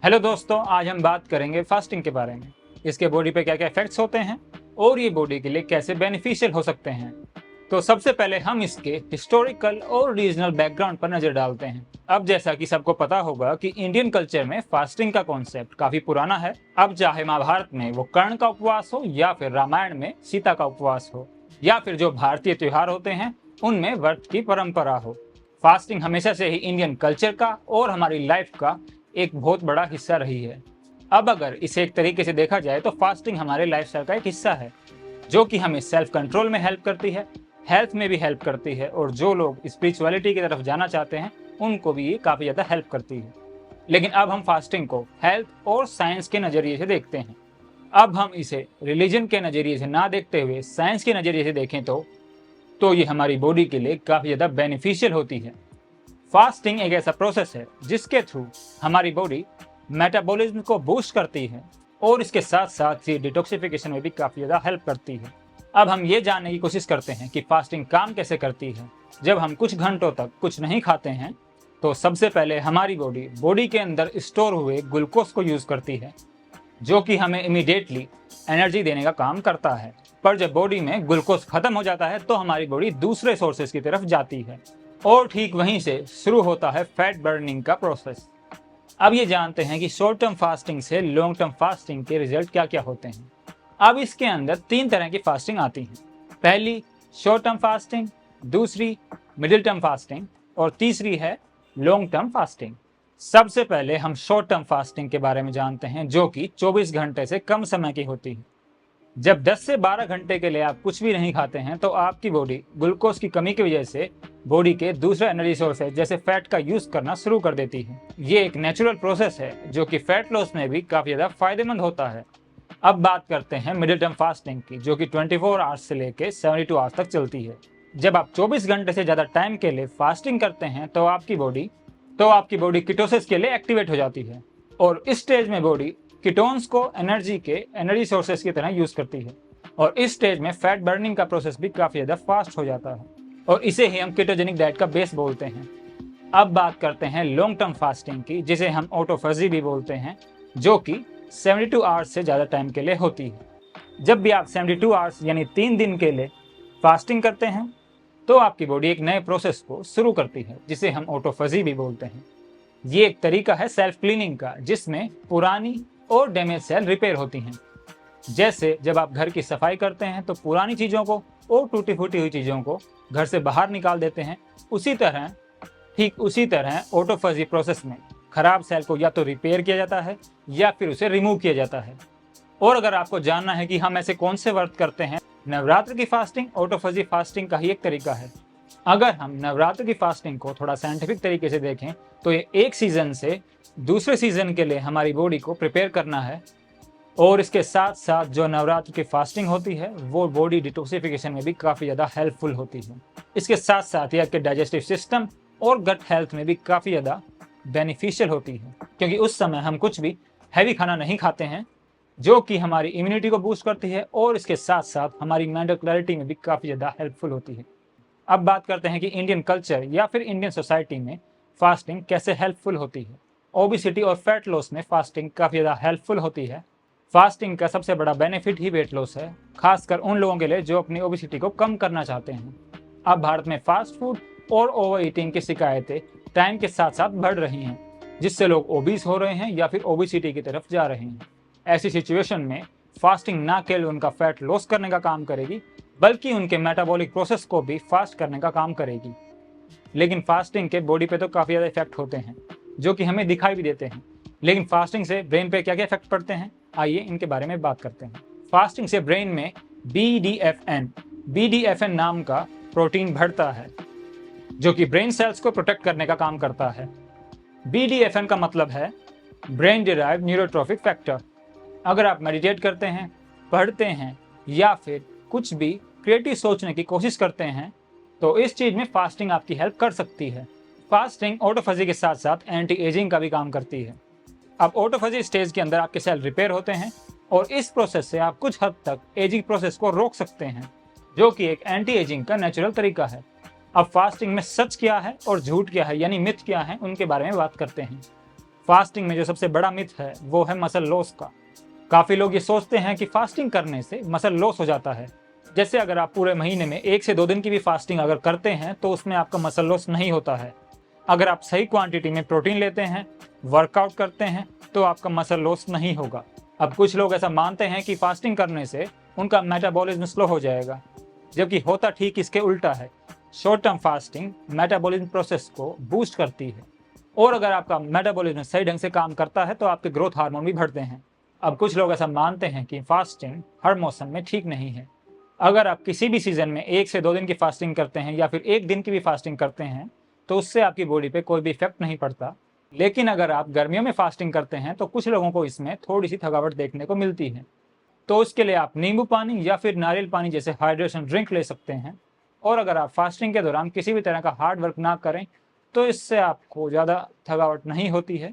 Hello दोस्तों, आज हम बात करेंगे फास्टिंग के बारे में। इसके बॉडी पे क्या क्या इफेक्ट्स होते हैं और ये बॉडी के लिए कैसे बेनिफिशियल हो सकते हैं। तो सबसे पहले हम इसके हिस्टोरिकल और रीजनल बैकग्राउंड पर नजर डालते हैं। अब जैसा कि सबको पता होगा कि इंडियन कल्चर में फास्टिंग का कॉन्सेप्ट काफी पुराना है। अब चाहे महाभारत में वो कर्ण का उपवास हो या फिर रामायण में सीता का उपवास हो या फिर जो भारतीय त्योहार होते हैं उनमें व्रत की परंपरा हो, फास्टिंग हमेशा से ही इंडियन कल्चर का और हमारी लाइफ का एक बहुत बड़ा हिस्सा रही है। अब अगर इसे एक तरीके से देखा जाए तो फास्टिंग हमारे लाइफस्टाइल का एक हिस्सा है जो कि हमें सेल्फ कंट्रोल में हेल्प करती है, हेल्थ में भी हेल्प करती है और जो लोग स्पिरिचुअलिटी की तरफ जाना चाहते हैं उनको भी ये काफ़ी ज़्यादा हेल्प करती है। लेकिन अब हम फास्टिंग को हेल्थ और साइंस के नज़रिए से देखते हैं। अब हम इसे रिलीजन के नज़रिए से ना देखते हुए साइंस के नज़रिए से देखें तो ये हमारी बॉडी के लिए काफ़ी ज़्यादा बेनिफिशियल होती है। फास्टिंग एक ऐसा प्रोसेस है जिसके थ्रू हमारी बॉडी मेटाबॉलिज्म को बूस्ट करती है और इसके साथ साथ ये डिटॉक्सिफिकेशन में भी काफ़ी ज़्यादा हेल्प करती है। अब हम ये जानने की कोशिश करते हैं कि फास्टिंग काम कैसे करती है। जब हम कुछ घंटों तक कुछ नहीं खाते हैं तो सबसे पहले हमारी बॉडी के अंदर स्टोर हुए ग्लूकोज को यूज़ करती है जो कि हमें इमीडिएटली एनर्जी देने का काम करता है। पर जब बॉडी में ग्लूकोज खत्म हो जाता है तो हमारी बॉडी दूसरे सोर्सेज की तरफ जाती है और ठीक वहीं से शुरू होता है फैट बर्निंग का प्रोसेस। अब ये जानते हैं कि शॉर्ट टर्म फास्टिंग से लॉन्ग टर्म फास्टिंग के रिजल्ट क्या क्या होते हैं। अब इसके अंदर 3 तरह की फास्टिंग आती हैं। पहली शॉर्ट टर्म फास्टिंग, दूसरी मिडिल टर्म फास्टिंग और तीसरी है लॉन्ग टर्म फास्टिंग। सबसे पहले हम शॉर्ट टर्म फास्टिंग के बारे में जानते हैं जो कि 24 घंटे से कम समय की होती है। जब 10 से 12 घंटे के लिए आप कुछ भी नहीं खाते हैं तो आपकी बॉडी ग्लूकोज की कमी की वजह से बॉडी के दूसरे एनर्जी सोर्सेज जैसे फैट का यूज करना शुरू कर देती है। ये एक नेचुरल प्रोसेस है जो कि फैट लॉस में भी काफी ज्यादा फायदेमंद होता है। अब बात करते हैं मिडिल टर्म फास्टिंग की जो कि 24 आवर्स से लेकर 72 आवर्स तक चलती है। जब आप 24 घंटे से ज्यादा टाइम के लिए फास्टिंग करते हैं तो आपकी बॉडी कीटोसिस के लिए एक्टिवेट हो जाती है और इस स्टेज में बॉडी कीटोन्स को एनर्जी सोर्सेस की तरह यूज करती है और इस स्टेज में फैट बर्निंग का प्रोसेस भी काफी ज्यादा फास्ट हो जाता है और इसे ही हम कीटोजेनिक डाइट का बेस बोलते हैं। अब बात करते हैं लॉन्ग टर्म फास्टिंग की जिसे हम ऑटोफेजी भी बोलते हैं जो कि 72 आवर्स से ज़्यादा टाइम के लिए होती है। जब भी आप 72 आवर्स यानी 3 दिन के लिए फास्टिंग करते हैं तो आपकी बॉडी एक नए प्रोसेस को शुरू करती है जिसे हम ऑटोफेजी भी बोलते हैं। ये एक तरीका है सेल्फ क्लीनिंग का जिसमें पुरानी और डैमेज सेल रिपेयर होती हैं। जैसे जब आप घर की सफाई करते हैं तो पुरानी चीज़ों को और टूटी फूटी हुई चीज़ों को घर से बाहर निकाल देते हैं, ठीक उसी तरह ऑटोफेजी प्रोसेस में खराब सेल को या तो रिपेयर किया जाता है या फिर उसे रिमूव किया जाता है। और अगर आपको जानना है कि हम ऐसे कौन से व्रत करते हैं, नवरात्र की फास्टिंग ऑटोफेजी फास्टिंग का ही एक तरीका है। अगर हम नवरात्र की फास्टिंग को थोड़ा साइंटिफिक तरीके से देखें तो ये एक सीजन से दूसरे सीजन के लिए हमारी बॉडी को प्रिपेयर करना है और इसके साथ साथ जो नवरात्र की फास्टिंग होती है वो बॉडी डिटॉक्सिफिकेशन में भी काफ़ी ज़्यादा हेल्पफुल होती है। इसके साथ साथ ये आपके डाइजेस्टिव सिस्टम और गट हेल्थ में भी काफ़ी ज़्यादा बेनिफिशियल होती है क्योंकि उस समय हम कुछ भी हैवी खाना नहीं खाते हैं जो कि हमारी इम्यूनिटी को बूस्ट करती है और इसके साथ साथ हमारी मेंटल क्लैरिटी में भी काफ़ी ज़्यादा हेल्पफुल होती है। अब बात करते हैं कि इंडियन कल्चर या फिर इंडियन सोसाइटी में फास्टिंग कैसे हेल्पफुल होती है। ओबेसिटी और फैट लॉस में फास्टिंग काफ़ी ज़्यादा हेल्पफुल होती है। फास्टिंग का सबसे बड़ा बेनिफिट ही वेट लॉस है, खासकर उन लोगों के लिए जो अपनी ओबेसिटी को कम करना चाहते हैं। अब भारत में फास्ट फूड और ओवर ईटिंग की शिकायतें टाइम के साथ साथ बढ़ रही हैं जिससे लोग ओबीस हो रहे हैं या फिर ओबेसिटी की तरफ जा रहे हैं। ऐसी सिचुएशन में फास्टिंग ना केवल उनका फैट लॉस करने का काम करेगी बल्कि उनके मेटाबॉलिक प्रोसेस को भी फास्ट करने का काम करेगी। लेकिन फास्टिंग के बॉडी पे तो काफ़ी ज़्यादा इफेक्ट होते हैं जो कि हमें दिखाई भी देते हैं। लेकिन फास्टिंग से ब्रेन पे क्या क्या इफेक्ट पड़ते हैं, आइए इनके बारे में बात करते हैं। फास्टिंग से ब्रेन में BDFN नाम का प्रोटीन बढ़ता है जो कि ब्रेन सेल्स को प्रोटेक्ट करने का काम करता है। BDFN का मतलब है ब्रेन डिराइव्ड न्यूरोट्रॉफिक फैक्टर। अगर आप मेडिटेट करते हैं, पढ़ते हैं या फिर कुछ भी क्रिएटिव सोचने की कोशिश करते हैं तो इस चीज़ में फास्टिंग आपकी हेल्प कर सकती है। फास्टिंग ऑटोफेजी के साथ साथ एंटी एजिंग का भी काम करती है। अब ऑटोफेजी स्टेज के अंदर आपके सेल रिपेयर होते हैं और इस प्रोसेस से आप कुछ हद तक एजिंग प्रोसेस को रोक सकते हैं जो कि एक एंटी एजिंग का नेचुरल तरीका है। अब फास्टिंग में सच क्या है और झूठ क्या है यानी मिथ क्या है उनके बारे में बात करते हैं। फास्टिंग में जो सबसे बड़ा मिथ है वो है मसल लॉस का। काफ़ी लोग ये सोचते हैं कि फास्टिंग करने से मसल लॉस हो जाता है। जैसे अगर आप पूरे महीने में 1 से 2 दिन की भी फास्टिंग अगर करते हैं तो उसमें आपका मसल लॉस नहीं होता है। अगर आप सही क्वांटिटी में प्रोटीन लेते हैं, वर्कआउट करते हैं, तो आपका मसल लॉस नहीं होगा। अब कुछ लोग ऐसा मानते हैं कि फास्टिंग करने से उनका मेटाबॉलिज्म स्लो हो जाएगा, जबकि होता ठीक इसके उल्टा है। Short term fasting metabolism process को बूस्ट करती है, और अगर आपका मेटाबॉलिज्म सही ढंग से काम करता है तो आपके ग्रोथ हार्मोन भी बढ़ते हैं। अब कुछ लोग ऐसा मानते हैं कि फास्टिंग हर मौसम में ठीक नहीं है। अगर आप किसी भी सीजन में 1 से 2 दिन की फास्टिंग करते हैं या फिर 1 दिन की भी फास्टिंग करते हैं तो उससे आपकी बॉडी पे कोई भी इफेक्ट नहीं पड़ता। लेकिन अगर आप गर्मियों में फास्टिंग करते हैं तो कुछ लोगों को इसमें थोड़ी सी थकावट देखने को मिलती है। तो उसके लिए आप नींबू पानी या फिर नारियल पानी जैसे हाइड्रेशन ड्रिंक ले सकते हैं। और अगर आप फास्टिंग के दौरान किसी भी तरह का हार्ड वर्क ना करें तो इससे आपको ज़्यादा थकावट नहीं होती है